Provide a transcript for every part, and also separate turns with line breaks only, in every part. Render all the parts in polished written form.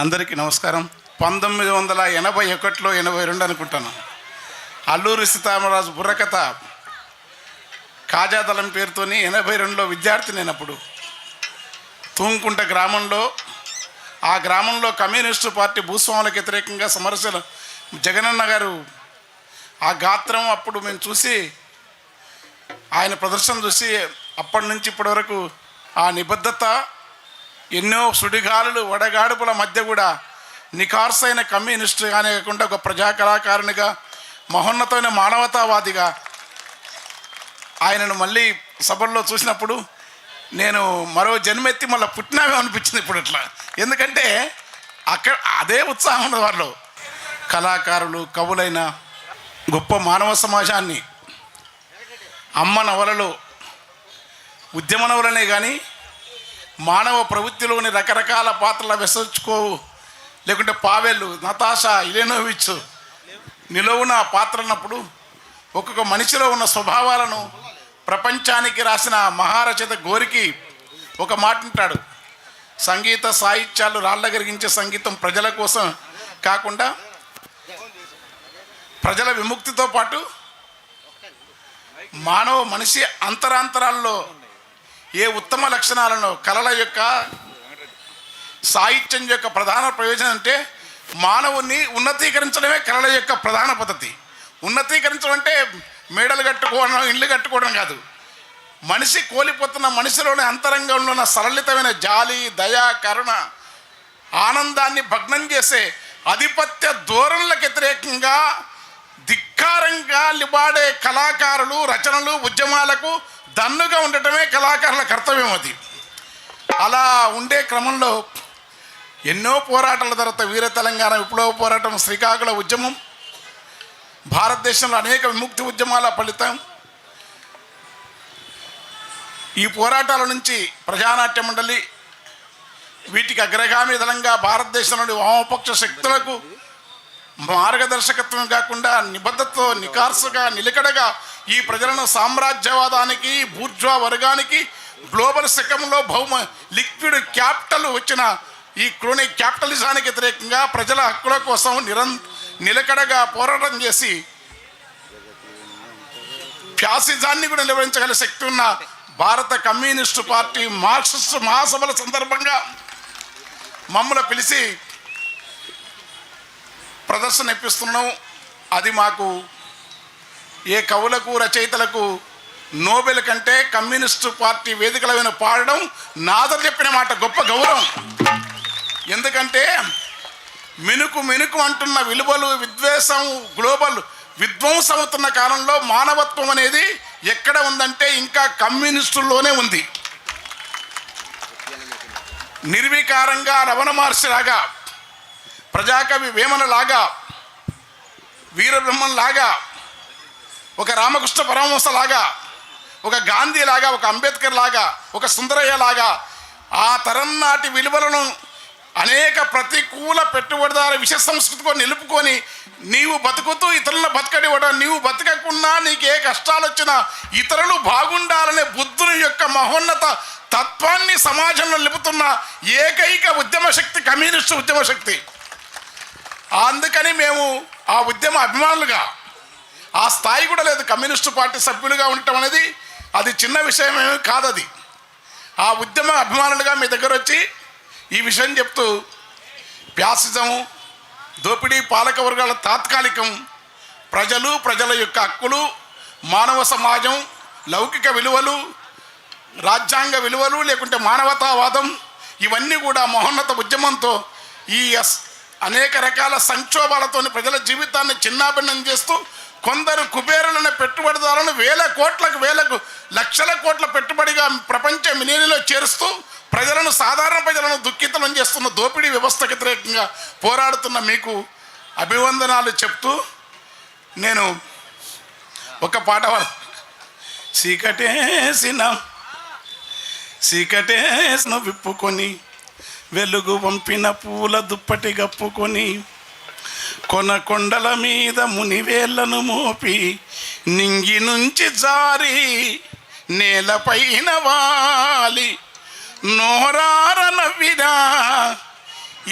అందరికీ నమస్కారం. 1981లో 82 అనుకుంటాను, అల్లూరి సీతారామరాజు బుర్రకథ కాజాదళం పేరుతోని 82లో విద్యార్థి. నేను అప్పుడు తూంకుంట గ్రామంలో, ఆ గ్రామంలో కమ్యూనిస్టు పార్టీ భూస్వాములకు వ్యతిరేకంగా సమరశల జగనన్న గారు ఆ గాత్రం అప్పుడు మేము చూసి, ఆయన ప్రదర్శన చూసి అప్పటి నుంచి ఇప్పటి వరకు ఆ నిబద్ధత, ఎన్నో సుడిగాలులు వడగాడుపుల మధ్య కూడా నిఖార్సైన కమ్యూనిస్టుగానే కాకుండా ఒక ప్రజా కళాకారునిగా, మహోన్నతమైన మానవతావాదిగా ఆయనను మళ్ళీ సభల్లో చూసినప్పుడు నేను మరో జన్మెత్తి మళ్ళీ పుట్టినామే అనిపించింది ఇప్పుడు ఇట్లా. ఎందుకంటే అక్కడ అదే ఉత్సాహం ఉన్నది వారిలో. కళాకారులు, కవులైన గొప్ప మానవ సమాజాన్ని అమ్మ నవలలో, ఉద్యమ నవలనే కానీ మానవ ప్రవృత్తిలోని రకరకాల పాత్రల వెసర్చుకోవు, లేకుంటే పావెల్, నతాషా, ఇలెనోవిచ్ నిలవున పాత్రన్నప్పుడు ఒక్కొక్క మనిషిలో ఉన్న స్వభావాలను ప్రపంచానికి రాసిన మహారచయిత గోరికి ఒక మాట అంటాడు: సంగీత సాహిత్యాలు రాళ్ళగరిగించే సంగీతం ప్రజల కోసం కాకుండా ప్రజల విముక్తితో పాటు మానవ మనిషి అంతరాంతరాల్లో ఏ ఉత్తమ లక్షణాలను, కళల యొక్క, సాహిత్యం యొక్క ప్రధాన ప్రయోజనం అంటే మానవుని ఉన్నతీకరించడమే కళల యొక్క ప్రధాన పద్ధతి. ఉన్నతీకరించడం అంటే మేడలు కట్టుకోవడం, ఇళ్ళు కట్టుకోవడం కాదు. మనిషి కోల్పోతున్న మనిషిలోని అంతరంగంలో ఉన్న సరళితమైన జాలి, దయ, కరుణ, ఆనందాన్ని భగ్నం చేసే ఆధిపత్య ధోరణులకు వ్యతిరేకంగా ధిక్కారంగా లిబాడే కళాకారులు, రచనలు, ఉద్యమాలకు దన్నుగా ఉండటమే కళాకారుల కర్తవ్యం. అది అలా ఉండే క్రమంలో ఎన్నో పోరాటాల తర్వాత వీర తెలంగాణ విప్లవ పోరాటం, శ్రీకాకుళ ఉద్యమం, భారతదేశంలో అనేక విముక్తి ఉద్యమాల ఫలితం. ఈ పోరాటాల నుంచి ప్రజానాట్య మండలి వీటికి అగ్రగామి దళంగా భారతదేశంలోని వామపక్ష శక్తులకు మార్గదర్శకత్వం కాకుండా నిబద్ధతతో, నిఖార్సుగా, నిలకడగా ఈ ప్రజలను సామ్రాజ్యవాదానికి, బూర్జ్వా వర్గానికి, గ్లోబల్ శకంలో భౌమ లిక్విడ్ క్యాపిటల్ వచ్చిన ఈ క్రోనీ క్యాపిటలిజానికి వ్యతిరేకంగా ప్రజల హక్కుల కోసం నిలకడగా పోరాటం చేసి ఫ్యాసిజాన్ని కూడా నిలవరించగల శక్తి ఉన్న భారత కమ్యూనిస్టు పార్టీ మార్క్సిస్ట్ మహాసభల సందర్భంగా మమ్మల్ని పిలిచి ప్రదర్శన ఇప్పిస్తున్నాం. అది మాకు ఏ కవులకు, రచయితలకు నోబెల్ కంటే కమ్యూనిస్టు పార్టీ వేదికలైన పాడడం నాదర్ చెప్పిన మాట గొప్ప గౌరవం. ఎందుకంటే మినుకు మినుకు అంటున్న విలువలు, విద్వేషం, గ్లోబల్ విధ్వంసం అవుతున్న కాలంలో మానవత్వం అనేది ఎక్కడ ఉందంటే ఇంకా కమ్యూనిస్టుల్లోనే ఉంది. నిర్వికారంగా రమణ మహర్షిలాగా, ప్రజాకవి వేమనలాగా, వీరబ్రహ్మన్లాగా, ఒక రామకృష్ణ పరమహంసలాగా, ఒక గాంధీ లాగా, ఒక అంబేద్కర్ లాగా, ఒక సుందరయ్య లాగా ఆ తరం నాటి విలువలను అనేక ప్రతికూల పెట్టుబడిదారు విష సంస్కృతితో నిలుపుకొని నీవు బతుకుతూ ఇతరులను బతకనివ్వడం, నీవు బతకకుండా నీకు ఏ కష్టాలు వచ్చినా ఇతరులు బాగుండాలనే బుద్ధుని యొక్క మహోన్నత తత్వాన్ని సమాజంలో నిలుపుతున్న ఏకైక ఉద్యమ శక్తి కమ్యూనిస్టు ఉద్యమ శక్తి. అందుకని మేము ఆ ఉద్యమ అభిమానులుగా, ఆ స్థాయి కూడా లేదు కమ్యూనిస్టు పార్టీ సభ్యులుగా ఉండటం అనేది అది చిన్న విషయం ఏమీ కాదు. అది ఆ ఉద్యమ అభిమానులుగా మీ దగ్గర వచ్చి ఈ విషయం చెప్తూ, ఫ్యాసిజం, దోపిడీ పాలక వర్గాల తాత్కాలికం, ప్రజలు, ప్రజల యొక్క హక్కులు, మానవ సమాజం, లౌకిక విలువలు, రాజ్యాంగ విలువలు, లేకుంటే మానవతావాదం, ఇవన్నీ కూడా మహోన్నత ఉద్యమంతో ఈ అనేక రకాల సంక్షోభాలతో ప్రజల జీవితాన్ని చిన్నాభిన్నం చేస్తూ కొందరు కుబేరులైన పెట్టుబడిదారులను వేలకు లక్షల కోట్ల పెట్టుబడిగా ప్రపంచ మినేనిలో చేరుస్తూ ప్రజలను, సాధారణ ప్రజలను దుఃఖితం చేస్తున్న దోపిడీ వ్యవస్థకు వ్యతిరేకంగా పోరాడుతున్న మీకు అభివందనాలు చెప్తూ నేను ఒక పాట చీకటేసిన విప్పుకొని వెలుగు వంపిన పూల దుప్పటి గప్పుకొని కొండల మీద మునివేళ్లను మోపి నింగి నుంచి జారి నేలపైన వాలి నోరార నవ్వినా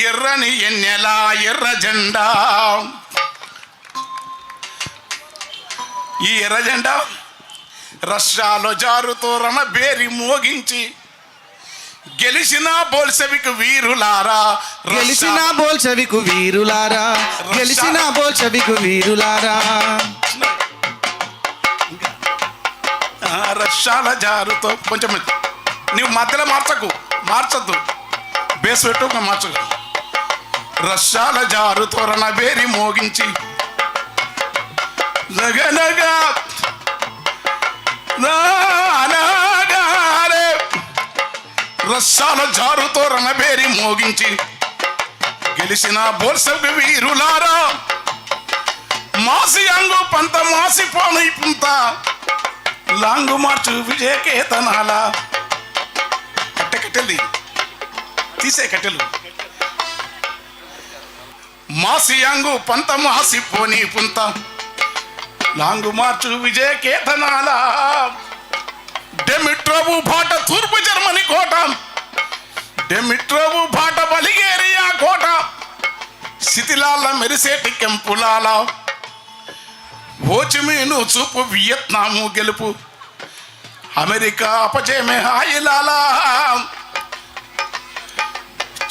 ఎర్రని ఎన్నెల ఎర్ర జెండా. ఈ ఎర్ర జెండా రష్యాలో జారుతో రణబేరి మోగించి గెలిచిన బోల్షెవిక్ వీరులారా,
గెలిచిన బోల్షెవిక్ వీరులారా, గెలిచిన బోల్షెవిక్ వీరులారా.
రష్యాల జారుతో కొంచెం నీవు మధ్యలో మార్చద్దు, బేస్ పెట్టు మార్చదు. రష్యాల జారుతో రణబేరి మోగించి జగనగా రష్యాల జారుతో రణబేరి మోగించి గెలిచిన బోల్షెవిక్ వీరులారా, మాసి అంగు పంత మాసి పోను పుంత లాంగు మార్చు విజయకేతనాల. కట్టెలు తీసే కట్టెలు. మాసి అంగు పంత మాసి పోని పుంత లాంగు మార్చు విజయకేతనాల. డెమిట్రోవు బాట తూర్పు జర్మనీ కోట, డెమిట్రోవు బాట బలిగేరియా కోట, శిథిలాల మెరిసేటి కెంపులాల. హోచిమీను చూపు వియత్నాము గెలుపు, అమెరికా అపజయమే హాయిలాలా.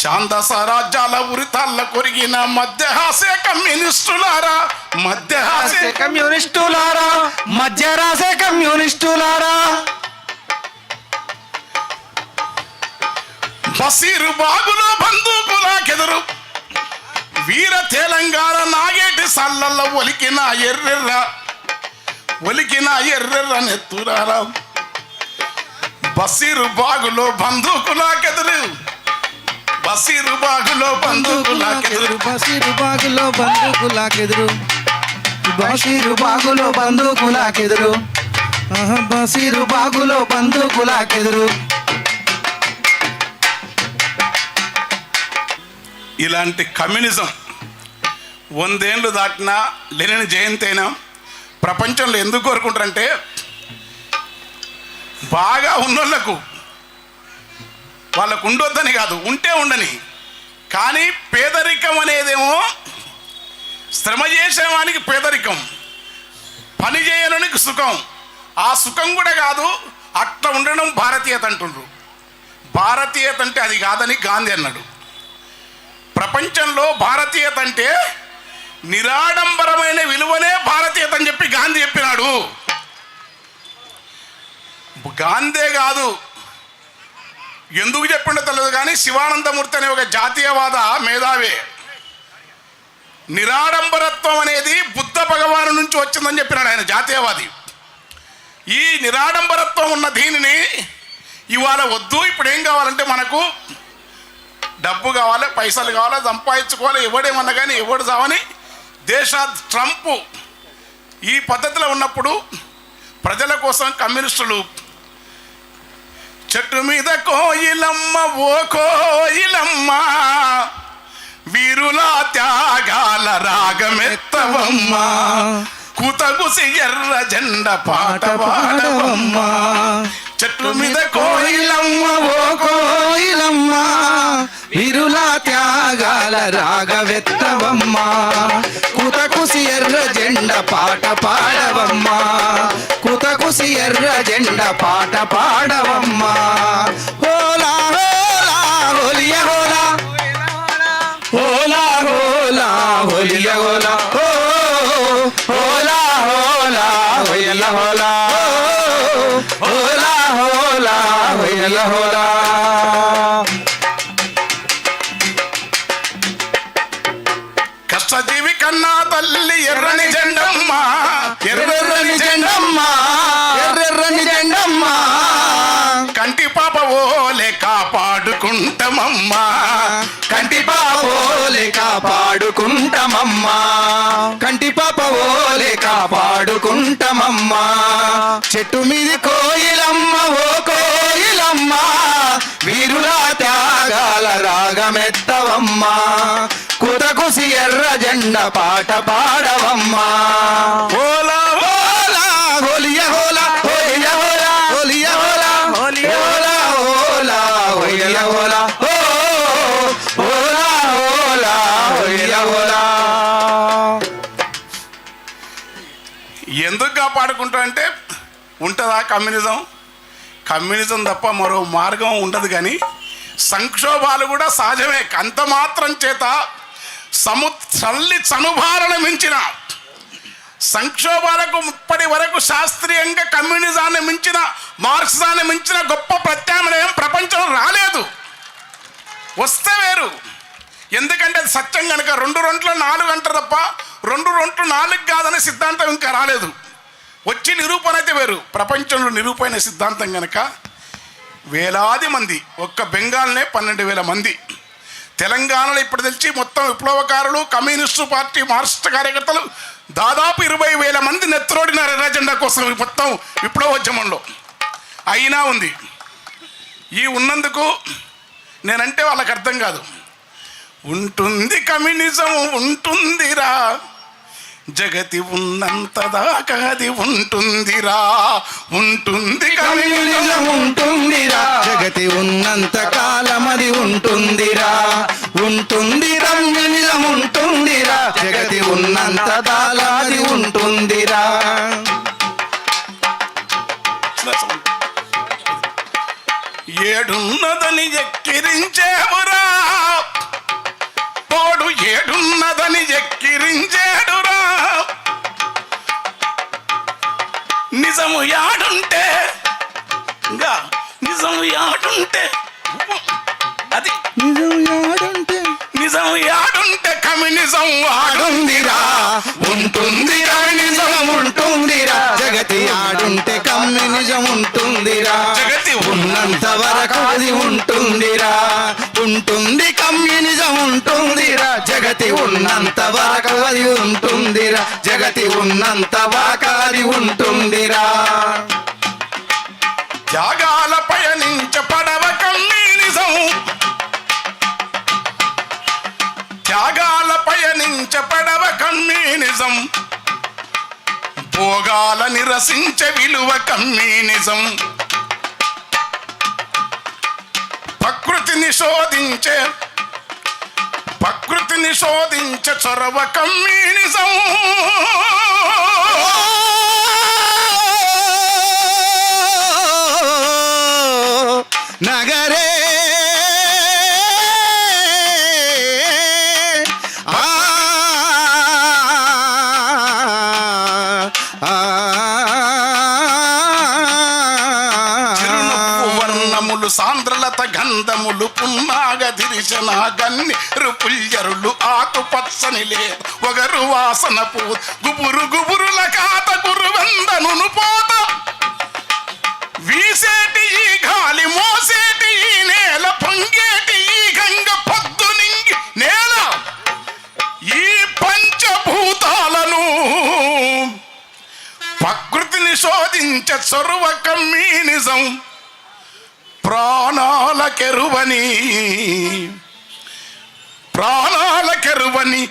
ఛాందస రాజ్యాల ఉరితాళ్ళ కొరిగిన మధ్యహాసే కమ్యూనిస్టులారా, మధ్యహాసే
కమ్యూనిస్టులారా, మధ్యరాసే కమ్యూనిస్టులారా.
బసీరు బాగులో బందూకులాకెదురు, వీర తెలంగాణ నాగేటి సల్లల్లో ఒలికిన ఎర్రెర్ర నెత్తురారా. బసీరు బాగులో బందూకులాకెదురు, బసీరు బాగులో బందూకులాకెదురు,
బసీరు బాగులో బందూకులాకెదురు, బసీరు బాగులో బందూకులాకెదురు, బసీరు బాగులో బందూకులాకెదురు.
ఇలాంటి కమ్యూనిజం 100 ఏళ్ళు దాటినా లెనిన్ జయంతి అయినా ప్రపంచంలో ఎందుకు కోరుకుంటారంటే బాగా ఉన్నోళ్లకు, వాళ్ళకు ఉండొద్దని కాదు, ఉంటే ఉండని. కానీ పేదరికం అనేదేమో శ్రమ చేసేవానికి పేదరికం, పని చేయడానికి సుఖం. ఆ సుఖం కూడా కాదు, అట్లా ఉండడం భారతీయత అంటుండ్రు. భారతీయత అంటే అది కాదని గాంధీ అన్నాడు. ప్రపంచంలో భారతీయత అంటే నిరాడంబరమైన విలువనే భారతీయత అని చెప్పి గాంధీ చెప్పినాడు. గాంధీ కాదు, ఎందుకు చెప్పిండో తెలియదు కానీ శివానందమూర్తి అనే ఒక జాతీయవాద మేధావి నిరాడంబరత్వం అనేది బుద్ధ భగవాను నుంచి వచ్చిందని చెప్పినాడు ఆయన, జాతీయవాది. ఈ నిరాడంబరత్వం ఉన్న దీనిని ఇవాళ వద్దు, ఇప్పుడు ఏం కావాలంటే మనకు డబ్బు కావాలి, పైసలు కావాలి, సంపాదించుకోవాలి, ఎవడేమన్నా కానీ ఎవడు చావని ట్రంప్ ఈ పద్ధతిలో ఉన్నప్పుడు ప్రజల కోసం కమ్యూనిస్టులు చెట్టు మీద కోయిలమ్మ ఓ కోయిలమ్మ, వీరుల త్యాగాల రాగమెత్తవమ్మ, కుతగుసి ఎర్ర జెండ పాట పాడవమ్మ. చెట్టు మీద కోయిలమ్మ ఓ
కోయిలమ్మ, వీరుల త్యాగాల రాగవెత్తవమ్మ, కుతకుసి ఎర్ర జెండ పాట పాడవమ్మ, కుతకుసి ఎర్ర జెండ పాట పాడవమ్మ. హోలా హోలా హోలియ హోలా, హోలా హోలా హోలియ హోలా, హోలా హోలా హోయల హోలా, హోలా హోలా హోయల హోలా.
కష్టజీవి కన్నా తల్లి ఎర్రని జెండమ్మ,
ఎర్రెర్రని జెండమ్మ, ఎర్రెర్రని జెండమ్మ,
కంటి పాప ఓలే కాపాడుకుంటామమ్మ,
కంటి పాపోలే కాపాడుకుంటామమ్మ, కంటి పాప ఓలే కాపాడుకుంటామమ్మ. చెట్టు మీది కోయిలమ్మ ఓ కోయిలమ్మ, వీరుల త్యాగాల రాగమెత్తవమ్మ, కుతకుసి ఎర్ర జెండ పాట పాడవమ్మ.
ఓలా
హోలా హోలియ హోలా, హోలియ హోలా, హోలియ హోలా, హోలియ హోలా, హోలా హోలియ హోలా, హోలా హోలా.
ఎందుకు కాపాడుకుంటా అంటే ఉంటుందా కమ్యూనిజం? కమ్యూనిజం తప్ప మరో మార్గం ఉండదు. కానీ సంక్షోభాలు కూడా సహజమే. అంత మాత్రం చేత తల్లి చనుభాలను మించిన సంక్షోభాలకు ఇప్పటి వరకు శాస్త్రీయంగా కమ్యూనిజాన్ని మించిన, మార్క్సిజాన్ని మించిన గొప్ప ప్రత్యామ్నాయం ప్రపంచంలో రాలేదు. వస్తే వేరు. ఎందుకంటే అది సత్యం కనుక. 2 2 4 అంటారు తప్ప 2 2 4 కాదనే సిద్ధాంతం ఇంకా రాలేదు. వచ్చి నిరూపణ అయితే వేరు. ప్రపంచంలో నిరూపణ సిద్ధాంతం కనుక వేలాది మంది, ఒక్క బెంగాల్నే 12,000 మంది, తెలంగాణలో ఇప్పుడు తెలిసి మొత్తం విప్లవకారులు, కమ్యూనిస్టు పార్టీ మార్క్సిస్ట్ కార్యకర్తలు దాదాపు 20,000 మంది నెత్తరోడినారు ఎర్ర జెండా కోసం మొత్తం విప్లవోద్యమంలో. అయినా ఉంది. ఈ ఉన్నందుకు నేనంటే వాళ్ళకి అర్థం కాదు. ఉంటుంది కమ్యూనిజం ఉంటుందిరా, జగతి ఉన్నంత దాకా అది ఉంటుందిరా. ఉంటుంది
కమ్యూనిజం ఉంటుందిరా, జగతి ఉన్నంత కాలం అది ఉంటుందిరా. ఉంటుంది కమ్యూనిజం ఉంటుందిరా, జగతి ఉన్నంత కాలం అది ఉంటుందిరా.
ఏడున్నదని ఎక్కిరించేవురా, తోడు ఏడున్నదని ఎక్కిరించేడురా. నిజము యాడుంటే, ఇంకా నిజము యాడుంటే, అది నిజం యాడుంటే కమ్యూనిజం ఆడుందిరా.
ఉంటుంది కమ్యూనిజం ఉంటుందిరా, జగతి ఆడుంటే కమ్యూనిజం ఉంటుందిరా.
జగతి
ఉన్నంత వరకు అది ఉంటుందిరా. ఉంటుంది కమ్యూనిజం ఉంటుందిరా, జగతి ఉన్నంత వరకు అది ఉంటుందిరా. జగతి ఉన్నంత వరకు అది ఉంటుందిరా.
త్యాగాల పయనించ పడవ కమ్యూనిజం, త్యాగాల పయనించ పడవ కమ్యూనిజం, భోగాల నిరసించే విలువ కమ్యూనిజం, ప్రకృతిని శోధించే చొరవ కమ్యూనిజం.
నగరే
సాంద్రలత గంధములు పున్నాగ దిరిశన గన్నిరు పుల్యరులు ఆకు పచ్చని లేదు ఒకరు వాసన పూ గుబురు గుబురుల కాత గురువందను పోత వీసేటి ఈ గాలి మోసేటి ఈ నేల పొంగేటి ఈ గంగ పొద్దు నింగి నేల ఈ పంచభూతాలను ప్రకృతిని శోధించే చొరవ కమ్యూనిజం. ప్రాణాల కెరువని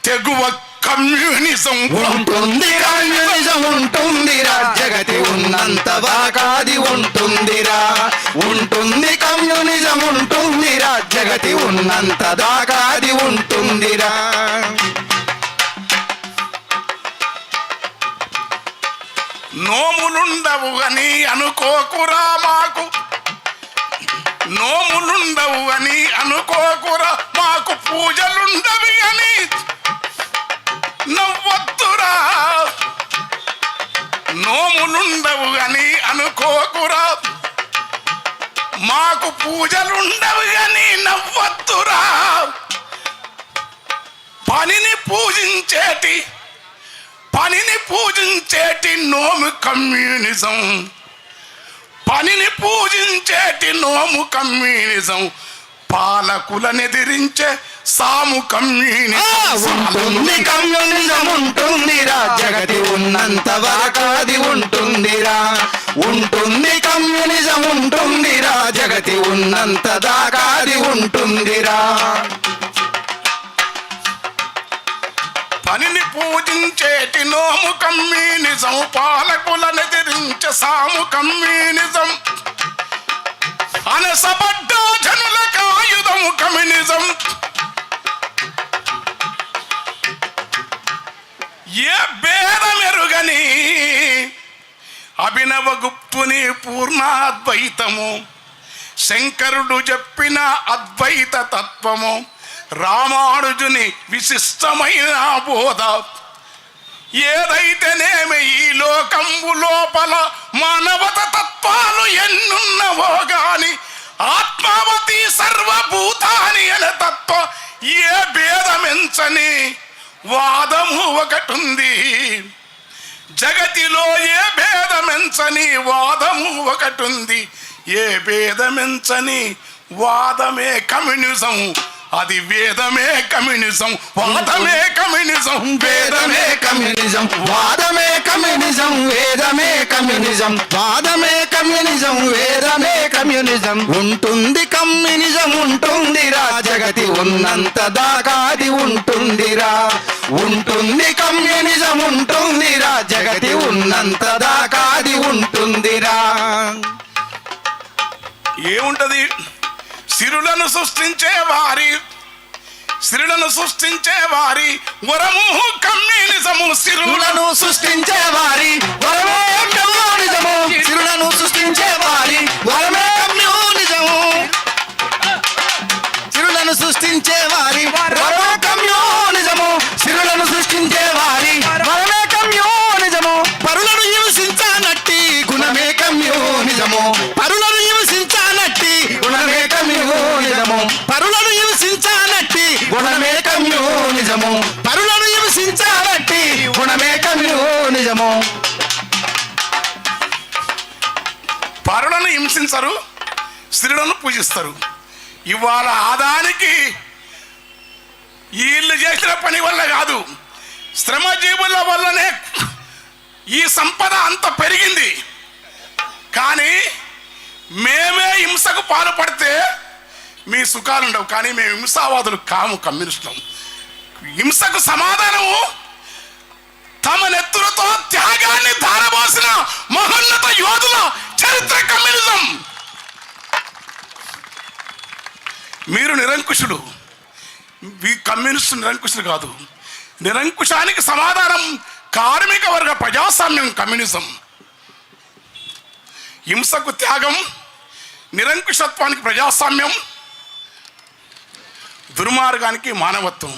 తెగువ కమ్యూనిజం
ఉంటుంది. కమ్యూనిజం ఉంటుందిరా, జగతి ఉన్నంత వాకాది ఉంటుందిరా. ఉంటుంది కమ్యూనిజం ఉంటుందిరా, జగతి ఉన్నంత దాకాది ఉంటుందిరా.
నోములుండవు అని అనుకోకురా మాకు, నోములుండవు అని అనుకోకురా మాకు, పూజలుండవి అని నవ్వొద్దురా. నోములుండవు అని అనుకోకురా మాకు, పూజలుండవు అని నవ్వొద్దురా. పనిని పూజించేటి నోము కమ్యూనిజం, పనిని పూజించేటి నోము కమ్యూనిజం, పాలకులనెదిరించే సాము కమ్యూనిజం.
ఉంటుంది కమ్యూనిజం ఉంటుందిరా, జగతి ఉన్నంత వరకు అది ఉంటుందిరా. ఉంటుంది కమ్యూనిజం ఉంటుందిరా, జగతి ఉన్నంత దాకా అది ఉంటుందిరా.
పనిని పూజించేటి నోము కమ్యూనిజం, పాలకులనెదిరించే సాము కమ్యూనిజం, అనసబడ్డ జనులకు ఆయుధము కమ్యూనిజం. ఏ భేదమెరుగని అభినవ గుప్తుని పూర్ణాద్వైతము, శంకరుడు చెప్పిన అద్వైత తత్వము, రామానుజుని విశిష్టమైన బోధ. ఏదైతేనేమి ఈ లోకంబు లోపల మానవత తత్వాలు ఎన్నున్నవో గాని ఆత్మావతి సర్వభూతాని అనే తత్వ ఏ భేదమెంచని వాదము ఒకటుంది. జగతిలో ఏ భేదమెంచని వాదము ఒకటుంది. ఏ భేదమెంచని వాదమే కమ్యూనిజం, అది వేదమే కమ్యూనిజం, వాదమే కమ్యూనిజం,
వేదమే కమ్యూనిజం, వాదమే కమ్యూనిజం, వేదమే కమ్యూనిజం, వాదమే కమ్యూనిజం, వేదమే కమ్యూనిజం. ఉంటుంది కమ్యూనిజం ఉంటుందిరా, జగతి ఉన్నంత దాకా అది ఉంటుందిరా. ఉంటుంది కమ్యూనిజం ఉంటుందిరా, జగతి ఉన్నంత దాకా అది ఉంటుందిరా.
ఏముంటది? సిరులను సృష్టించే వారి వరము కమ్యూనిజము.
సిరులను సృష్టించే వారి వరమే కమ్యూనిజము, సిరులను సృష్టించే వారి వరమే కమ్యూనిజము, సిరులను సృష్టించే వారి వరమే కమ్యూనిజము, సిరులను సృష్టించే వారి వరమే కమ్యూనిజము. పరులను హింసించనట్టి గుణమే కమ్యూనిజము, పరులను హింసించనట్టి గుణమే కమ్యూనిజము, పరులను హింసించనట్టి గుణమే కమ్యూనిజము, పరులను హింసించనట్టి గుణమే కమ్యూనిజము.
పరులను హింసించరు, స్త్రీలను పూజిస్తారు. ఇవాళ ఆదానికి వీళ్ళు చేసిన పని వల్ల కాదు, శ్రమజీవుల వల్లనే ఈ సంపద అంత పెరిగింది. కానీ మేమే హింసకు పాల్పడితే మీ సుఖాలు ఉండవు. కానీ మేము హింసావాదులు కాము, కమ్యూనిస్టులం. హింసకు సమాధానము తమ నెత్తులతో త్యాగాన్ని ధారపోసిన మహోన్నత యోధుల చరిత్ర కమ్యూనిజం. మీరు నిరంకుశుడు, ఈ కమ్యూనిస్టు నిరంకుశులు కాదు. నిరంకుశానికి సమాధానం కార్మిక వర్గ ప్రజాస్వామ్యం, కమ్యూనిజం. హింసకు త్యాగం, నిరంకుశత్వానికి ప్రజాస్వామ్యం, దుర్మార్గానికి మానవత్వం.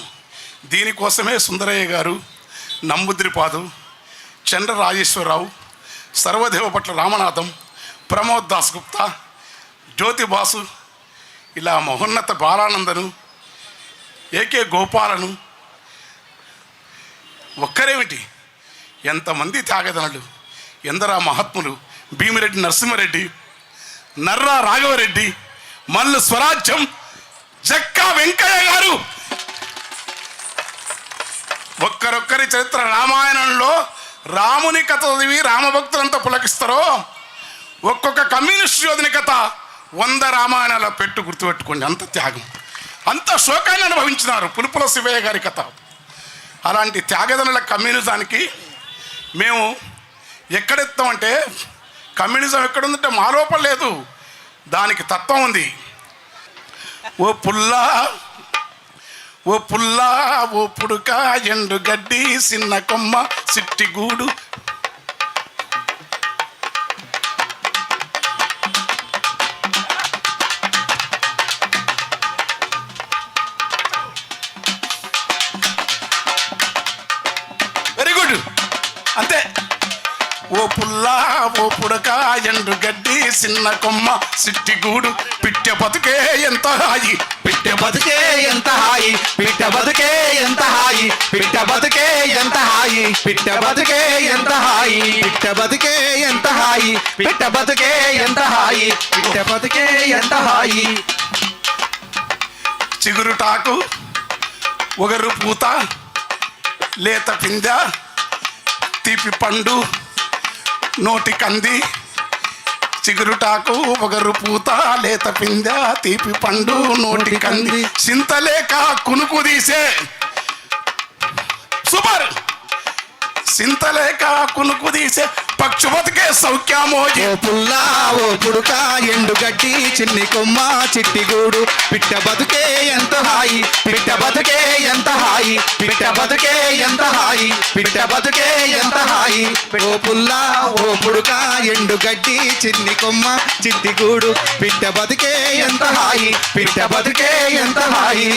దీనికోసమే సుందరయ్య గారు, నంబుద్రిపాదు, చంద్ర రాజేశ్వరరావు, సర్వదేవపట్ల రామనాథం, ప్రమోద్ దాస్ గుప్తా, జ్యోతి బాసు, ఇలా మహోన్నత బాలానందను, ఏకే గోపాలను, ఒక్కరేమిటి ఎంతమంది త్యాగదనులు, ఎందరా మహాత్ములు. భీమిరెడ్డి నరసింహారెడ్డి, నర్రా రాఘవరెడ్డి, మల్లు స్వరాజ్యం, జక్కా వెంకయ్య గారు. ఒక్కరొక్కరి చరిత్ర. రామాయణంలో రాముని కథ చదివి రామభక్తులంతా పులకిస్తారో, ఒక్కొక్క కమ్యూనిస్ట్ యోధుని కథ 100 రామాయణాల పెట్టు, గుర్తుపెట్టుకోండి. అంత త్యాగం, అంత శోకాన్ని అనుభవించినారు. పులుపుల శివయ్య గారి కథ. అలాంటి త్యాగదనుల కమ్యూనిజానికి మేము ఎక్కడెత్తామంటే, కమ్యూనిజం ఎక్కడుందంటే మా లోపల లేదు, దానికి తత్వం ఉంది. ఓ పుల్లా ఓ పుల్లా ఓ పుడుక ఎండు గడ్డి చిన్న కొమ్మ సిట్టిగూడు, వెరీ గుడ్, అంతే. ఓ పుల్లా ఓ పుడక ఎండు గడ్డి చిన్న కొమ్మ సిట్టిగూడు, పిట్టె బతుకే ఎంత హాయి,
పిట్ట బతుకే ఎంత హాయి, పిట్ట బతుకే ఎంత హాయి, పిట్ట బతుకే ఎంత హాయి, పిట్ట బతుకే ఎంత హాయి, పిట్ట బతుకే ఎంత హాయి, పిట్ట బతుకే ఎంత హాయి, పిట్ట బతుకే ఎంత హాయి.
చిగురుటాకు ఒగరు పూత లేత పింద తీపి పండు నోటి కంది, చిగురుటాకు ఒగరు పూత లేత పింద తీపి పండు నోటి కంది, సింతలేక కునుకు తీసే, సూపర్, సింతలేక కునుకు తీసే పక్షు బతికే సౌఖ్యమోజి.
ఓ పుల్లా ఓ పుడుక ఎండు గడ్డి చిన్ని కొమ్మ చిట్టిగూడు, పిట్ట బతుకే ఎంత హాయి, పిట్ట బతుకే ఎంత హాయి, హాయి పిట్ట బతుకే ఎంత హాయి పిట్ట బతుకే ఎంత హాయి ఓ పుల్ల ఓ పుడుక ఎండు గడ్డి చిన్ని కొమ్మ చిట్టి గూడు పిట్ట బతుకే ఎంత హాయి పిట్ట బతుకే ఎంత హాయి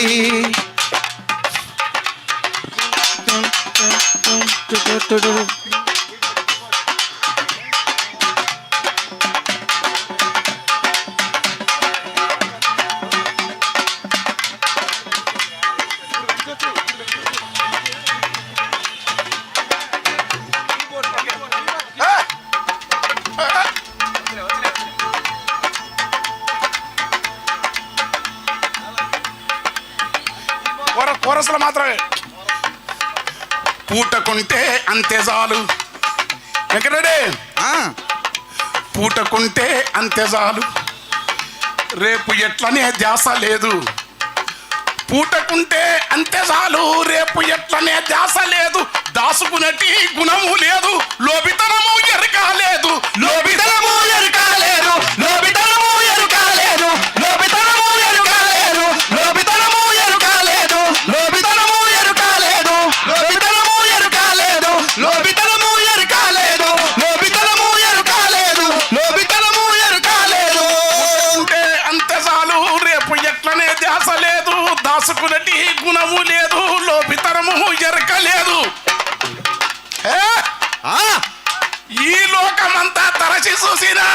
కోరసులు మాత్రమే. పూటకుంటే అంతే చాలు వెంకటరెడ్డి, పూటకుంటే అంతే చాలు రేపు ఎట్లనే ధ్యాస లేదు. పూటకుంటే అంతే చాలు రేపు ఎట్లనే ధ్యాస లేదు. దాసుకునటి గుణము లేదు, లోబితనము ఎరుక లేదు.
లోబితనము ఎరుక లేదు, లోబితనము ఎరుక లేదు, లోబితనము ఎరుక లేదు, లోబితనము ఎరుక లేదు, లోబితనము ఎరుక లేదు, లోబితనము ఎరుక లేదు, లోబితనము ఎరుక లేదు, లోబితనము ఎరుక లేదు, లోబితనము ఎరుక లేదు.
ఉంటే అంతే చాలు రేపు ఎట్లనే ధ్యాస లేదు. దాసుకునటి గుణము లేదు, లోబితనము ఎరుక లేదు. ఈ లోకమంతా తరచి చూసినా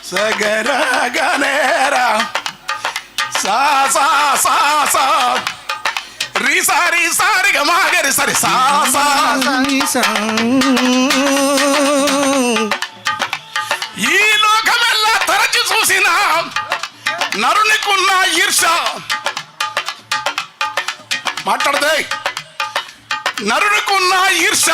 సగరగనేరా సా సా సా సా రీ సారి సారిగా మాగరి సరి సా సా. ఈ లోకమెల్లా తరచి చూసినా నరునికున్న ఈర్ష మాట్లాడదే. నరునికున్న ఈర్ష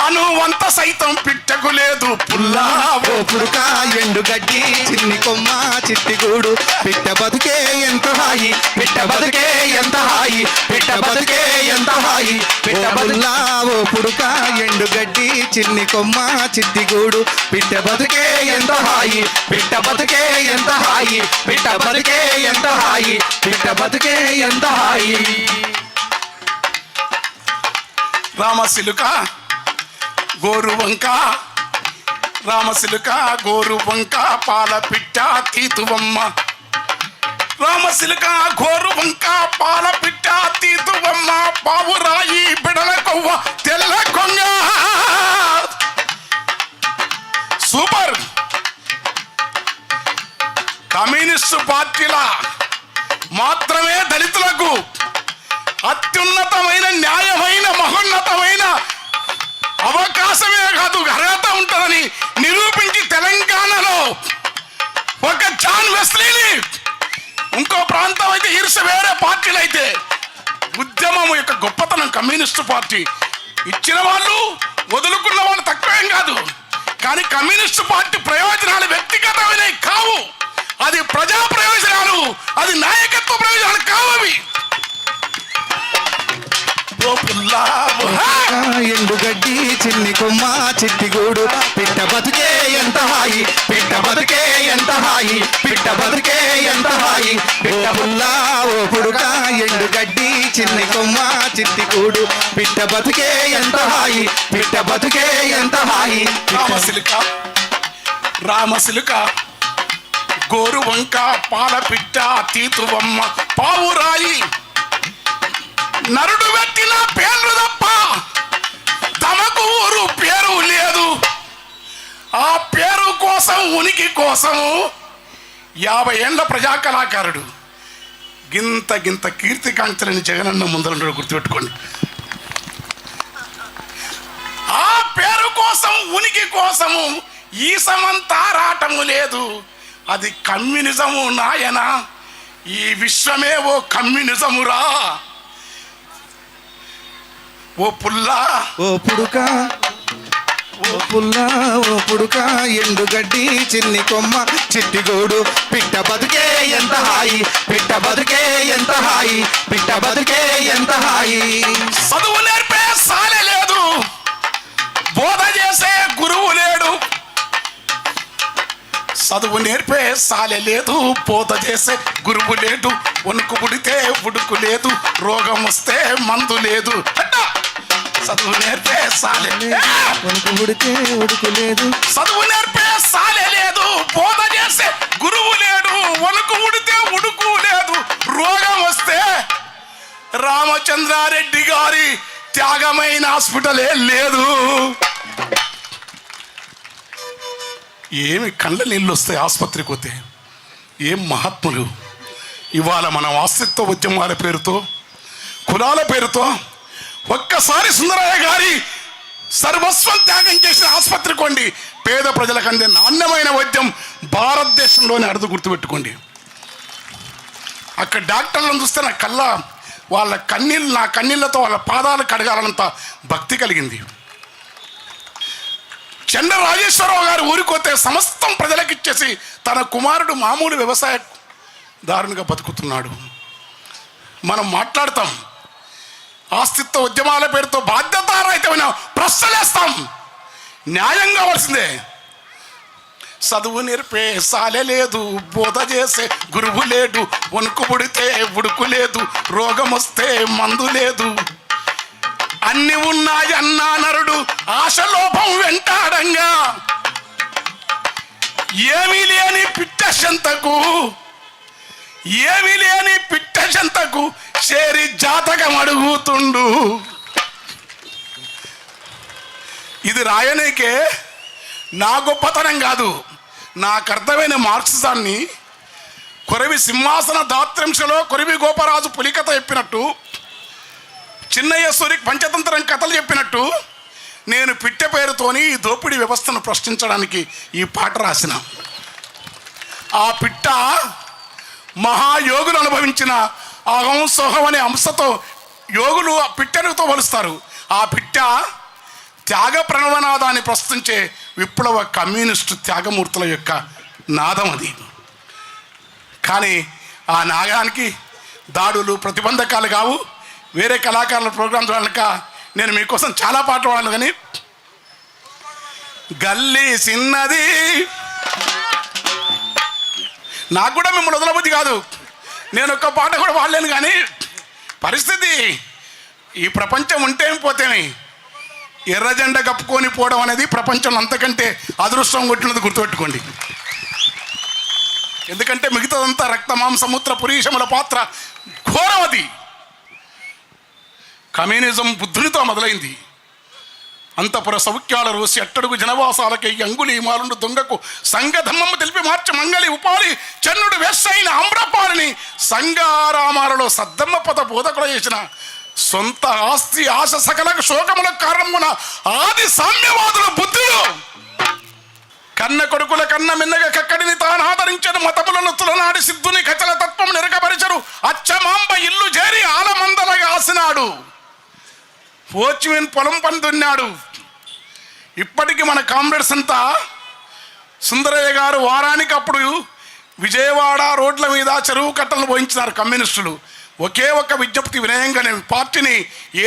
అనువంత సైతం పిట్టకు లేదు. పుల్లా
ఓ పుడుక ఎండు గడ్డి చిన్ని కొమ్మ చిట్టి గూడు పిట్ట బతుకే ఎంత హాయి పిట్ట బతుకే ఎంత హాయి పిట్ట బతుకే ఎంత హాయి పిట్ట బతుల్లా ఓ పుడుక ఎండు గడ్డి చిన్ని కొమ్మ చిట్టి గూడు పిట్ట బతుకే ఎంత హాయి పిట్ట బతుకే ఎంత హాయి పిట్ట బతుకే ఎంత హాయి పిట్ట బతుకే ఎంత హాయి.
రామసిలుక గోరు వంక రామసిలుక గోరు వంక పాల పిట్ట తీతువమ్మ. రామసిలుక గోరు వంక పాల పిట్ట తీతువమ్మ. పావురాయి బిడల కొవ్వ తెల్ల కొంగ. సూపర్. కమ్యూనిస్టు పార్టీల మాత్రమే దళితులకు అత్యున్నతమైన న్యాయమైన మహోన్నతమైన అవకాశమే కాదు అర్హత ఉంటుందని నిరూపించి తెలంగాణలో ఒక జాన్ వెస్లీని, ఇంకో ప్రాంతం అయితే ఈర్ష వేరే పార్టీలు అయితే ఉద్యమం యొక్క గొప్పతనం కమ్యూనిస్టు పార్టీ. ఇచ్చిన వాళ్ళు వదులుకున్న వాళ్ళు తక్కువేం కాదు, కానీ కమ్యూనిస్టు పార్టీ ప్రయోజనాలు వ్యక్తిగతమైనవి కావు, అది ప్రజా ప్రయోజనాలు, అది నాయకత్వ ప్రయోజనాలు కావు. అవి
ఎండు గడ్డి చిన్ని కొమ్మ చిట్టి గూడు పిట్ట బతుకే ఎంత హాయి పిట్ట బతుకే ఎంత హాయి పిట్ట బతుకే ఎంత హాయి పిట్ట పుల్లా ఓ పుడుక ఎండు గడ్డి చిన్ని కొమ్మ చిట్టి గూడు పిట్ట బతుకే ఎంత హాయి పిట్ట బతుకే ఎంత హాయి.
రామసిలుక రామసిలుక గోరు వంక పాల పిట్ట తీతువమ్మ. పావురాయి నరుడు పెట్టిన పేర్లు తప్ప తమకు ఊరు పేరు లేదు. ఆ పేరు కోసం ఉనికి కోసం 50 ఏళ్ల ప్రజా కళాకారుడు గింత గింత కీర్తికాంక్షలని జగనన్న ముందర గుర్తుపెట్టుకోండి. ఆ పేరు కోసం ఉనికి కోసము ఈ సమంతా రాటము లేదు. అది కమ్యూనిజము నాయన. ఈ విశ్వమే ఓ కమ్యూనిజమురా. ఓ పుల్లా
ఓ పుడుక ఓ పుల్లా ఓ పుడుక ఎండు గడ్డి చిన్ని కొమ్మ చిట్టి గూడు పిట్ట బతుకే ఎంత హాయి పిట్ట బతుకే ఎంత హాయి పిట్ట బతుకే ఎంత హాయి.
చదువు నేర్పే సాలే లేదు, బోధ చేసే గురువు లేడు. చదువు నేర్పే సాలె లేదు, పోత చేసే గురువు లేడు, వణుకు పుడితే ఉడుకు లేదు, రోగం వస్తే మందు లేదు. చదువు నేర్పే సాలె
వణుకు పుడితే ఉడుకు లేదు,
చదువు నేర్పే సాలె లేదు, పోత చేసే గురువు లేడు, వణుకు పుడితే ఉడుకు లేదు, రోగం వస్తే రామచంద్రారెడ్డి గారి త్యాగమైన హాస్పిటలే లేదు. ఏమి కళ్ళ నీళ్ళు వస్తాయి ఆసుపత్రికి పోతే. ఏం మహాత్ములు. ఇవాళ మనం ఆస్తిత్వ ఉద్యమాల పేరుతో, కులాల పేరుతో ఒక్కసారి సుందరయ్య గారి సర్వస్వం త్యాగం చేసిన ఆసుపత్రి కొండి. పేద ప్రజలకు అందే నాణ్యమైన వైద్యం భారతదేశంలోనే అరుదు. గుర్తుపెట్టుకోండి. అక్కడ డాక్టర్లను చూస్తే నా వాళ్ళ కన్నీళ్ళు, నా కన్నీళ్లతో వాళ్ళ పాదాలు కడగాలన్నంత భక్తి కలిగింది. చెండ రాజేశ్వరరావు గారు ఊరికొతే సమస్తం ప్రజలకు ఇచ్చేసి తన కుమారుడు మామూలు వ్యవసాయదారునిగా బతుకుతున్నాడు. మనం మాట్లాడతాం, ఆస్తిత్వ ఉద్యమాల పేరుతో బాధ్యతారహితమైన ప్రశ్నలేస్తాం. న్యాయం కావాల్సిందే. చదువు నేర్పే సాలె లేదు, బోధ చేసే గురువు లేడు, వణుకు పుడితే ఉడుకు లేదు, రోగం వస్తే మందు లేదు. అన్ని ఉన్నాయి అన్నా నరుడు ఆశలోపం వెంటాడంగా, ఏమీ లేని పిట్ట చెంతకు చేరి జాతకం అడుగుతుండు. ఇది రాయనికే నా గొప్పతనం కాదు, నాకు అర్థమైన మార్క్సిజాన్ని కొరవి సింహాసన దాత్రింశలో కొరవి గోపరాజు పులికథ చెప్పినట్టు, చిన్నయ్య సూరికి పంచతంత్రం కథలు చెప్పినట్టు, నేను పిట్టె పేరుతోని ఈ దోపిడీ వ్యవస్థను ప్రశ్నించడానికి ఈ పాట రాసిన. ఆ పిట్ట మహాయోగులు అనుభవించిన అహం సోహం అనే అంశతో యోగులు ఆ పిట్టెనుతో పోలుస్తారు. ఆ పిట్ట త్యాగ ప్రణవనాదాన్ని ప్రశ్నించే విప్లవ కమ్యూనిస్టు త్యాగమూర్తుల యొక్క నాదం అది. కానీ ఆ నాగానికి దాడులు ప్రతిబంధకాలు కావు. వేరే కళాకారుల ప్రోగ్రాం చూడాలక నేను మీకోసం చాలా పాటలు వాడాను. కానీ గల్లీ చిన్నది, నాకు కూడా మిమ్మల్ని వదలబుద్ధి కాదు, నేను ఒక్క పాట కూడా వాడలేను. కానీ పరిస్థితి, ఈ ప్రపంచం ఉంటేమి పోతేమి, ఎర్ర జెండా కప్పుకొని పోవడం అనేది ప్రపంచంలో అంతకంటే అదృష్టం కొట్టినది గుర్తుపెట్టుకోండి. ఎందుకంటే మిగతాదంతా రక్త మాంసముత్ర పురీషముల పాత్ర ఘోరవది. కమ్యూనిజం బుద్ధునితో మొదలైంది. అంతపుర సౌఖ్యాల రోసి అట్టడుగు జనవాసాలకి అంగులి మాలుండు దొంగకు సంఘధమ్మము తెలిపి మార్చి మంగళి ఉపాలి చన్నుడు వెస్సైన అమ్రపాలిని సంఘారామాలలో సద్దమ్మ పద బోధకులు చేసిన సొంత ఆస్తి ఆశ సకలకు శోకములకు కారణమున ఆది సామ్యవాదుల బుద్ధులు కన్న కొడుకుల కన్న మిన్నగా కక్కడిని తాను ఆదరించను, మతములను తులనాడి సిద్ధుని కచల తత్వం నెరకపరిచరు, అచ్చమాంబ ఇల్లు చేరి ఆలమందలగా ఆసినాడు, పోచిమెన్ పొలం పని దున్నాడు. ఇప్పటికీ మన కామ్రేడ్స్ అంతా సుందరయ్య గారు వారానికి అప్పుడు విజయవాడ రోడ్ల మీద చెరువు కట్టలను పోయించినారు కమ్యూనిస్టులు. ఒకే ఒక్క విజ్ఞప్తి వినయంగా, నేను పార్టీని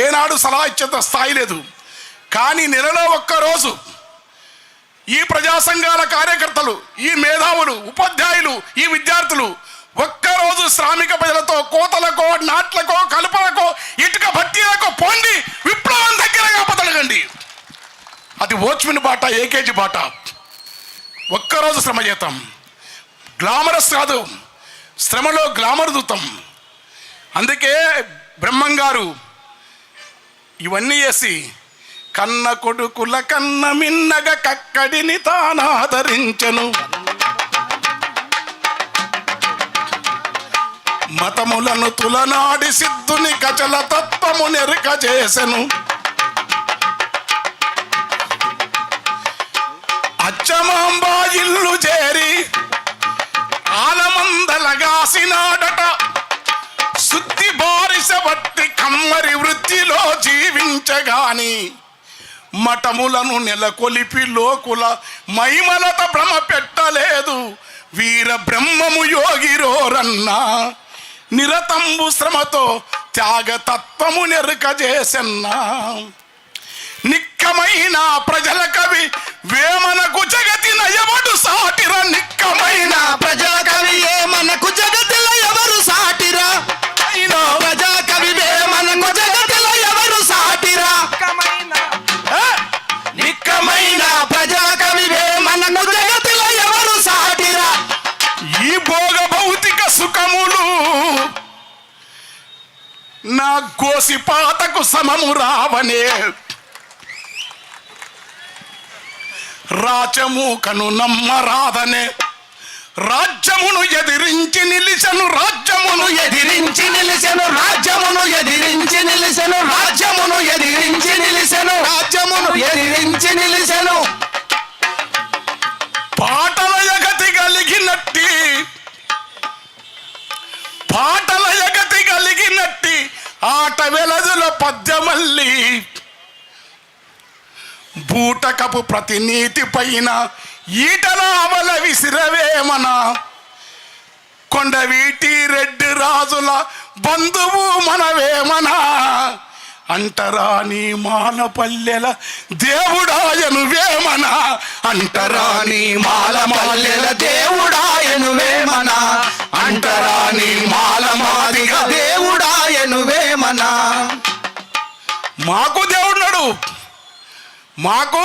ఏనాడు సలహా ఇచ్చేంత స్థాయి లేదు, కానీ నెలలో ఒక్కరోజు ఈ ప్రజా సంఘాల కార్యకర్తలు, ఈ మేధావులు, ఉపాధ్యాయులు, ఈ విద్యార్థులు ఒక్కరోజు శ్రామిక ప్రజలతో కోతలకో నాట్లకో కలుపలకో ఇటుక భట్టీలకో పోండి, విప్లవం దగ్గరగా బతలగండి. అది వాచ్మెన్ బాట, ఏకేజీ బాట. ఒక్కరోజు శ్రమ చేద్దాం. గ్లామరస్ కాదు, శ్రమలో గ్లామర్ దూతం. అందుకే బ్రహ్మం గారు ఇవన్నీ చేసి కన్న కొడుకుల కన్న మిన్నగ కక్కడిని తానాదరించను, మతములను తులనాడి సిద్ధుని కచల తత్వము నెరుక చేసెను, అచ్చమాంబ ఇల్లు చేరి ఆలమందలగాసినాడట, శుద్ధి బారిస బట్టి కమ్మరి వృత్తిలో జీవించగాని మఠములను నెలకొలిపి లోకుల మైమలత భ్రమ పెట్టలేదు, వీర బ్రహ్మము యోగిరోరన్నా నిరతంబు శ్రమతో త్యాగతత్వము నెరుక చేసన్నా, నిక్కమైన ప్రజల కవి వేమనకు జగతిన ఎవడు సాటిర నిక్కమైన
ప్రజా కవి మనకు జగతిలో ఎవరు సాటిరా ప్రజా కవి మనకు జగతిలో ఎవరు సాటిరా నిక్కమైన ప్రజా కవి మనకు జగతిలో ఎవరు సాటిరా
ఈ భోగ భౌతిక సుఖములు నా గోసి పాతకు సమము రావనే రాచమూకను నమ్మరాదనే రాజ్యమును ఎదిరించి నిలిచెను రాజ్యమును
ఎదిరించి నిలిచెను రాజ్యమును ఎదిరించి నిలిచెను రాజ్యమును ఎదిరించి నిలిచెను రాజ్యమును ఎదిరించి నిలిచెను
పాటల ఎగతి కలిగినట్టి పాటల ఎగతి కలిగినట్టి ఆట వెలదుల పద్యమల్లి బూటకపు ప్రతినీతి పైన ఈటల అవల విసిరవేమన కొండవీటి రెడ్డి రాజుల బంధువు మనవేమన అంటరాని మాలపల్లెల దేవుడాయను వేమన అంటరాని
మాలమల్లెల దేవుడాయను వేమన అంటరాని మాలమాదిగ దేవుడాయను వేమన
మాకు దేవుడున్నాడు మాకు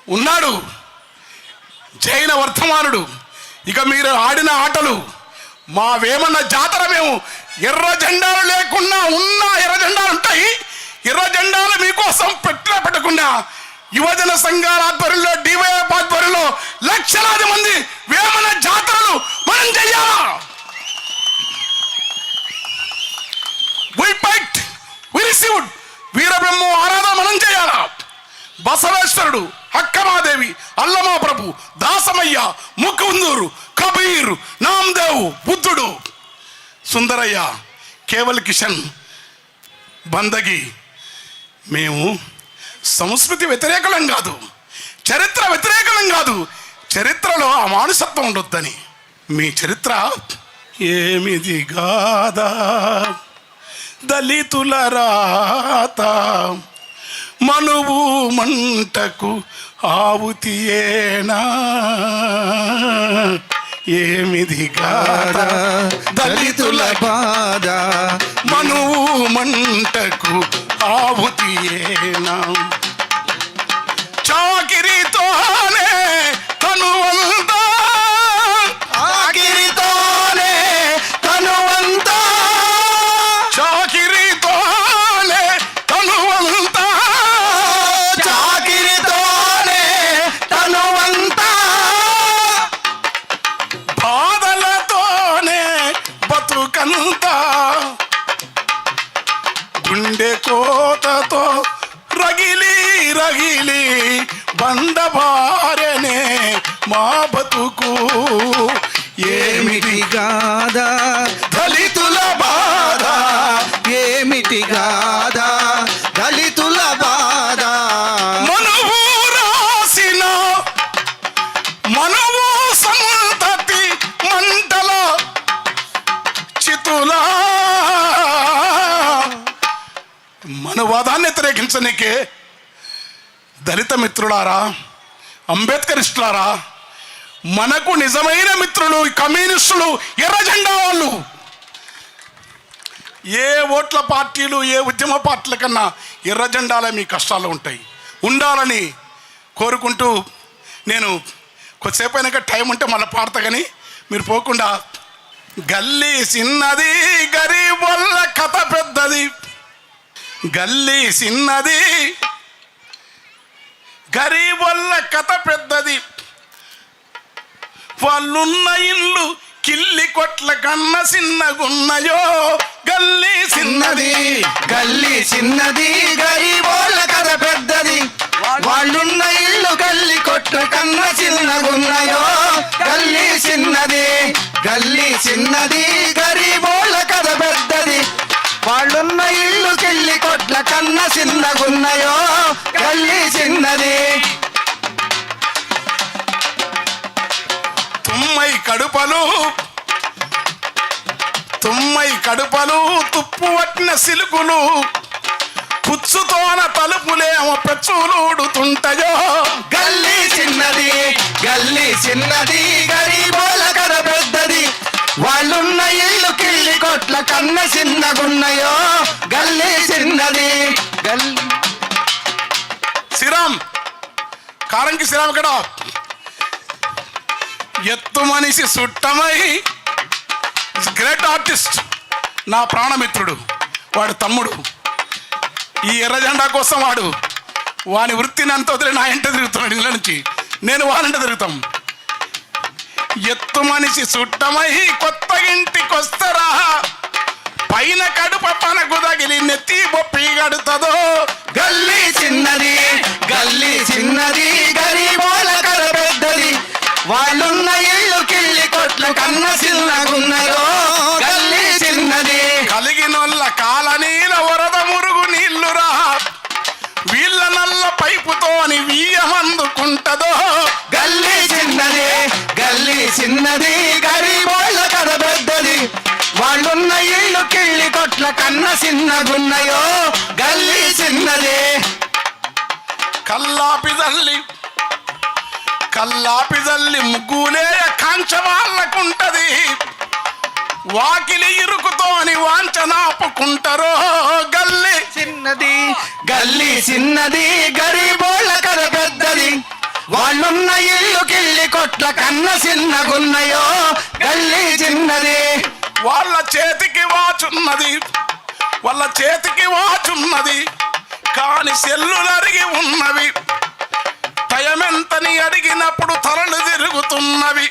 ఉన్నాడు జైన వర్ధమానుడు ఇక మీరు ఆడిన ఆటలు మా వేమన్న జాతర మేము ఎర్ర జెండాలు లేకున్నా ఉన్న ఎర్ర జెండాలు ఉంటాయి ఎర్ర జెండాలు మీకోసం పెట్టకుండా యువజన సంఘాల ఆధ్వర్యంలో డివైఎఫ్ ఆధ్వర్యంలో లక్షలాది మంది వేమన జాతరలు మనం చెయ్యాలా వీరబ్రహ్మ ఆరాధన మనం చేయాలా బసవేశ్వరుడు అక్కమాదేవి అల్లమా ప్రభు దాసమయ్య ముకుందూరు కబీర్ నామదేవ్ బుద్ధుడు సుందరయ్య కేవల్ కిషన్ బందగి మేము సంస్కృతి వ్యతిరేకలం కాదు చరిత్ర వ్యతిరేకలం కాదు చరిత్రలో అమానుషత్వం ఉండొద్దని మీ చరిత్ర ఏమిది గాదా దళితుల రాత మనువు మంటకు ఆవుతియేనా ఏమిది గాథ
దళితుల బాధ
మనువు మంటకు ఆవుతియేనా చాకిరితోనే కనువంతా
ఆకిరితోనే కనువంతా
చాకిరితోనే కనువంతా
చాకిరితోనే కనువంతా
బాధలతోనే బతుకంతా గుండె కోతతో రగిలి రగిలి బండబారనే మా బతుకు
ఏమిటి గాథ దళితుల బాధ ఏమిటి గాథ దళితుల బాధ
మనువు రాసిన మనువు సంతతి మంటల చితులా మనువాదాన్ని వ్యతిరేకించనికే దళిత మిత్రులారా అంబేద్కరిస్టులారా మనకు నిజమైన మిత్రులు కమ్యూనిస్టులు ఎర్ర జెండా వాళ్ళు ఏ ఓట్ల పార్టీలు ఏ ఉద్యమ పార్టీల కన్నా ఎర్ర జెండాలే మీ కష్టాలు ఉంటాయి ఉండాలని కోరుకుంటూ నేను కొద్దిసేపు అయినాక టైం ఉంటే మళ్ళీ పాడతా కానీ మీరు పోకుండా గల్లీ చిన్నది గరీబోళ్ళ కథ పెద్దది గల్లీ చిన్నది గరీబోళ్ళ కథ పెద్దది వాళ్ళున్న ఇల్లు కిల్లి కొట్ల కన్న చిన్నగున్నయో గల్లీ చిన్నది
గల్లీ చిన్నది గరీబోళ్ళ కథ పెద్దది వాళ్ళున్న ఇల్లు గల్లి కొట్టు కన్న చిన్నగున్నాయో గల్లీ చిన్నది గల్లీ చిన్నది గరీబోళ్ళ కథ పెద్దది వాళ్ళున్న ఇల్లు కిల్లి కొట్ల కన్న చిన్నగున్నాయో గల్లీ చిన్నది
తుమ్మై కడుపలు తుప్పు పట్టిన సిలుకులు పుచ్చుతోన తలుపులేమో పెచ్చులుడుతుంటాయో.
గల్లీ చిన్నది గల్లీ చిన్నది గరీబోల కథ పెద్దది, వాళ్ళున్న ఇల్లు కిల్లి కొట్ల కన్న చిన్నగున్నయో. గల్లీ చిన్నది గల్లీ.
శ్రీరామ్, కారంకి శ్రీరామ్ ఇక్కడ ఎత్తు మనిషి సుట్టమై గ్రేట్ ఆర్టిస్ట్, నా ప్రాణమిత్రుడు, వాడు తమ్ముడు. ఈ ఎర్ర జెండా కోసం వాని వృత్తిని అంత వదిలి నా ఇంట తిరుగుతున్నాడు. ఇళ్ళ నుంచి నేను వానంట తిరుగుతాం. ఎత్తు మనిషి సుట్టమై కొత్త ఇంటికొస్తరా, పైన కడుప పనకు తగిలి నెత్తి బొప్పి గడుతుందో.
గల్లీ చిన్నది గల్లీ చిన్నది గరీబోల కథ పెద్దది, వాళ్ళున్న ఇల్లు కిల్లి కొట్ల కన్న చిన్నగున్నయో. గల్లీ చిన్నది
కలిగినొల్ల కాలనీల వరద మురుగు నీళ్లురా, వీళ్ళ నల్ల పైపుతోని వీయమందుకుంటదో.
గల్లీ చిన్నది గల్లీ చిన్నది గరీబోళ్ళ కథ పెద్దది, వాళ్ళున్న ఇల్లు కిళ్ళి కొట్ల కన్న చిన్నగున్నయో. గల్లీ చిన్నది.
కల్లాపి తల్లి ముగ్గులే కాంచ వాళ్ళకుంటది, వాకిలి ఇరుకుతోని వాంచనాపుకుంటారో. గల్లీ
చిన్నది గల్లీ చిన్నది గరీబోళ్ళ కథ పెద్దది, వాళ్ళున్న ఇల్లు కిళ్ళి కొట్ల కన్న చిన్నగున్నయో. గల్లీ చిన్నది.
వాళ్ళ చేతికి వాచున్నది కాని సెల్లులరిగి ఉన్నవి, టయమెంతని అడిగినప్పుడు తలలు తిరుగుతున్నవి.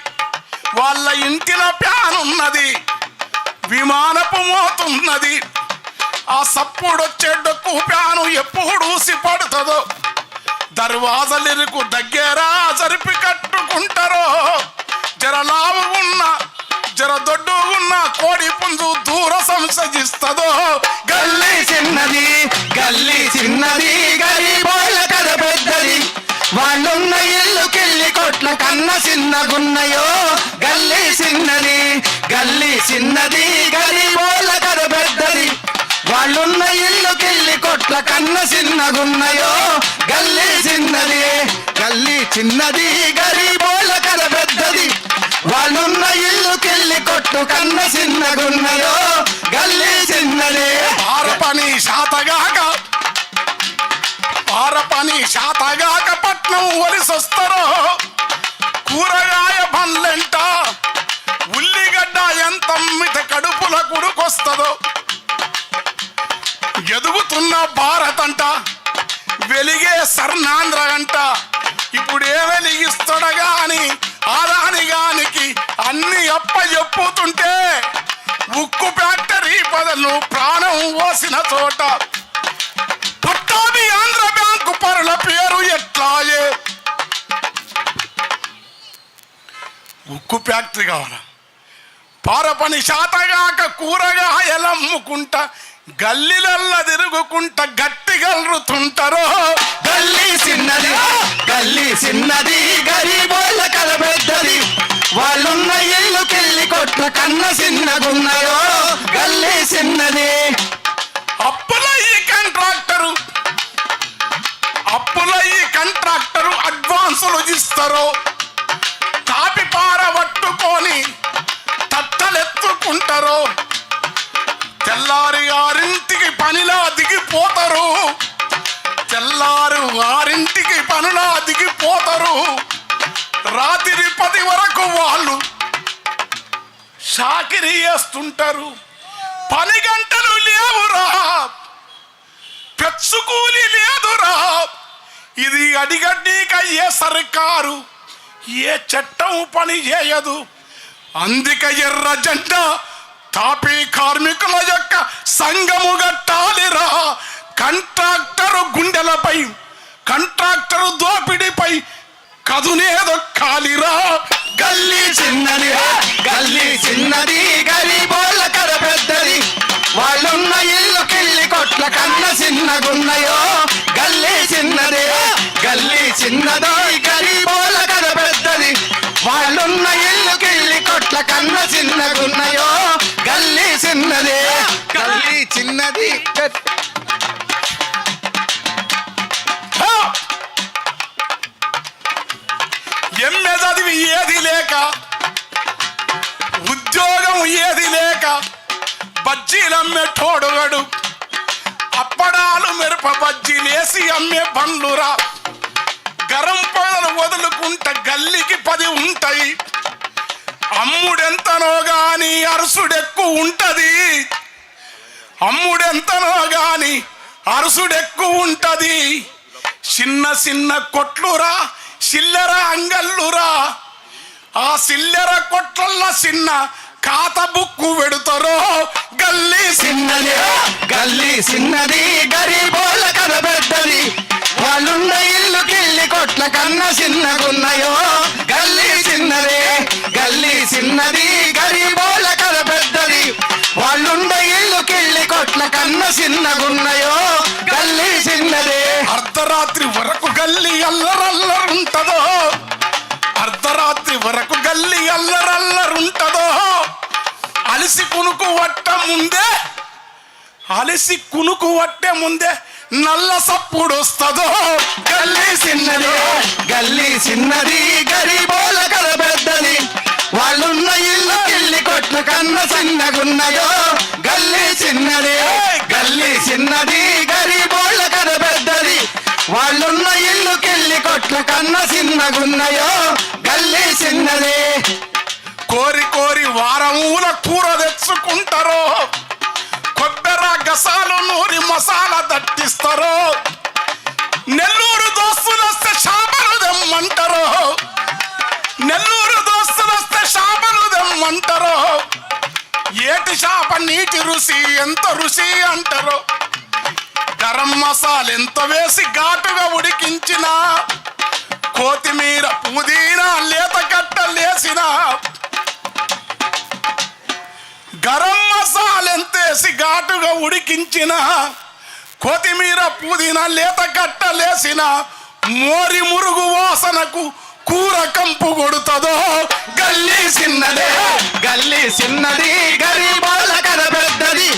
వాళ్ళ ఇంటిలో ప్యానున్నది, విమానపు మోతున్నది, ఆ సప్పుడొచ్చే డొక్కు ప్యాను ఎప్పుడు ఊసిపడుతుందో. దర్వాజలిరుకు దగ్గర జరిపి కట్టుకుంటారో, జర లావు ఉన్న జర దొడ్డు ఉన్న కోడి పుంజు దూర సంసజిస్తుందో.
గల్లీ చిన్నది గల్లీ చిన్నది గరీబోళ్ళ కథ పెద్దది, వాళ్ళున్న ఇల్లు కిళ్ళి కొట్ల కన్న చిన్నగున్నయో. గల్లీ చిన్నది గల్లీ చిన్నది గరీబోళ్ళ కథ పెద్దది, వాళ్ళున్న ఇల్లు కిళ్ళి కొట్ల కన్న చిన్నగున్నయో. గల్లీ చిన్నది గల్లీ చిన్నది గరీబోళ్ళ కథ పెద్దది, వాళ్ళున్న ఇల్లు కిళ్ళి కొట్టు కన్న చిన్నగున్నయో. గల్లీ చిన్నది.
పారపని శాతగాక పట్నం ఒలిసొస్తారో, కూరగాయ బండ్లెంట ఉల్లిగడ్డ ఎంతమ్మిట కడుపుల కుడుకొస్తుందో. ఎదుగుతున్న భారత్ అంట, వెలిగే స్వర్ణాంధ్ర అంట, ఇప్పుడే వెలిగిస్తాడగా అని ఆదాని గానికి అన్ని చెప్పుతుంటే, ఉక్కు ఫ్యాక్టరీ బదులు ప్రాణం పోసిన చోట పట్టాభి ఆంధ్ర బ్యాంకు పరుల పేరు ఎట్లాయే. ఉక్కు ఫ్యాక్టరీ కావాలా, పారపని శాతగాక కూరగాయలమ్ముకుంటా గల్లీలల్ల తిరుగుకుంటా గట్టిగలుతుంటారో.
గల్లీ చిన్నది గల్లీ చిన్నది గరీబోళ్ళ కథ పెద్దది, వాళ్ళున్న ఇల్లు కిళ్ళి కొట్ల కన్న చిన్నగున్నయో. గల్లీ చిన్నది.
అప్పుల ఈ కంట్రాక్టరు అడ్వాన్సులు ఇస్తారో, తాపి పార పట్టుకొని తట్టలెత్తుకుంటారో. తెల్లారి 6ంటికి పనిలా దిగిపోతారు, రాత్రి 10 వరకు వాళ్ళు షాకిరీ చేస్తుంటారు. పని గంటలు లేవురా, పెచ్చుకూలి లేదురా. ఇది అడిగడ్డీకయ్యే సర్కారు, ఏ చట్టం పని చేయదు. అందుకే ఎర్ర జెండా తాపీ కార్మికుల యొక్క సంఘము గట్టాలిరా. కంట్రాక్టరు గుండెలపై, కంట్రాక్టరు దోపిడిపై కదునేదొక్కాలిరా.
గల్లీ చిన్నది గల్లీ చిన్నది గరీబోళ్ళ కథ పెద్దది, వాళ్ళున్న ఇల్లు కిళ్ళి కొట్ల కన్న చిన్నగున్నయో. గల్లీ చిన్నది గల్లీ చిన్నదో గరీబోళ్ళ కథ పెద్దది, వాళ్ళున్న ఇల్లు కిళ్ళి కొట్ల కన్న చిన్నగున్నయో. గల్లీ చిన్నది గల్లీ చిన్నది.
చదివి ఏది లేక, ఉద్యోగం ఏది లేక బజ్జీలమ్మేటోడుగడు, అప్పడాలు మిరప బజ్జీలేసి అమ్మే బండ్లురా. గరం పొగలు వదులుకుంటే గల్లీకి 10 ఉంటాయి. అమ్ముడెంతనో గాని అరుసుడెక్కువ ఉంటది, అమ్ముడెంతనో గాని అరుసుడెక్కువ ఉంటది. చిన్న చిన్న కొట్లురా, చిల్లర అంగళ్ళురా. ఆ చిల్లర కొట్లల్లో చిన్న ఖాతా బుక్కు పెడతారో. గల్లీ
చిన్నది గల్లీ చిన్నది, గరీబోళ్ళ కనబెట్టది. వాళ్ళున్న ఇల్లు కిల్లి కొట్ల కన్నా చిన్నగున్నాయో. గల్లీ చిన్నదే గల్లీ చిన్నది, గరీబోళ్ళ కనబెట్టది. వాళ్ళున్న ఇల్లు కిల్లి కొట్ల కన్నా చిన్నగున్నాయో. గల్లీ చిన్నదే.
అర్ధరాత్రి వరకు గల్లీ అల్లరల్లరుంటదో, అర్ధరాత్రి వరకు గల్లీ అల్లరల్లరుంటదో. అలిసి కునుకు వట్ట ముందే, అలిసి కునుకు వట్టే ముందే నల్ల సప్పుడు వస్తుందో.
గల్లీ చిన్నదే గల్లీ చిన్నది, గరీబోళ్ళ కనబెట్టది. వాళ్ళున్న ఇల్లు కిల్లి కొట్ల కన్నా చిన్నగున్నాయో. గల్లీ చిన్నదే గల్లీ చిన్నది, గరీబోళ్ళ కనబెట్టది. వాళ్ళున్న ఇల్లు కిల్లి కొట్ల కన్నా చిన్నగున్నాయో. గల్లీ చిన్నదే.
కోరి కోరి వారమూల కూర తెచ్చుకుంటారో, కొబ్బెర గసాలు నూరి మసాలా దట్టిస్తారో. నెల్లూరు దోస్తులు వస్తే చేపలు దెమ్మంటారో, నెల్లూరు దోస్తులు వస్తే చేపలు దెమ్మంటారో. ఏటి చేప నీటి రుచి ఎంత రుచి అంటారో. గరం మసాలా ఎంత వేసి ఘాటుగా ఉడికించిన, కొత్తిమీర పుదీనా లేత కట్టలేసిన, గరం మసాలా ఎంతేసి ఘాటుగా ఉడికించిన, కొత్తిమీర పుదీనా లేత కట్టలేసిన, మోరి మురుగు వాసనకు కూర కంపు కొడుతుందో. గల్లీ చిన్నదే
గల్లీ చిన్నది, గరీబోళ్ళ కనబెట్టది.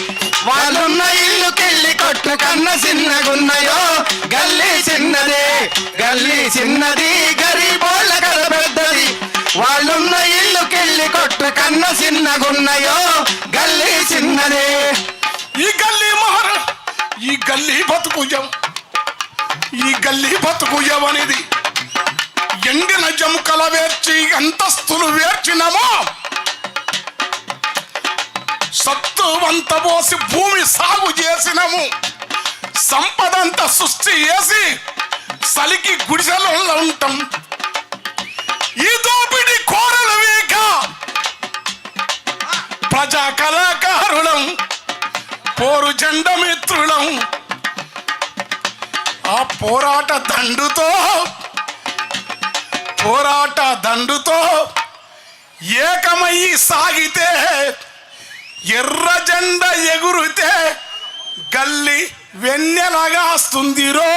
వాళ్ళున్న ఇల్లు కిల్లి కొట్ల కన్నా చిన్నగున్నాయో. గల్లీ చిన్నదే గల్లీ చిన్నది, గరీబోళ్ళ కనబెట్టది. వాళ్ళున్న ఇల్లు కిల్లి కొట్ల కన్నా చిన్నగున్నాయో. గల్లీ చిన్నదే.
ఈ గల్లీ ఈ గల్లీ బతుకుజం, ఈ గల్లీ బతుకుజం అనేది ఎండిన జముకల వేర్చి అంతస్తులు వేర్చినమో, సత్తు వంత పోసి భూమి సాగు చేసినము, సంపదంతా సృష్టి చేసి సలికి గుడిసెలో ఉంటాం. ఈ దోపిడి కోరలు వీక ప్రజా కళాకారులం, పోరు జెండమిత్రులం. ఆ పోరాట దండుతో ఏకమయ్యి సాగితే, ఎర్ర జెండ ఎగురితే గల్లి వెన్నెలగా వస్తుందిరో.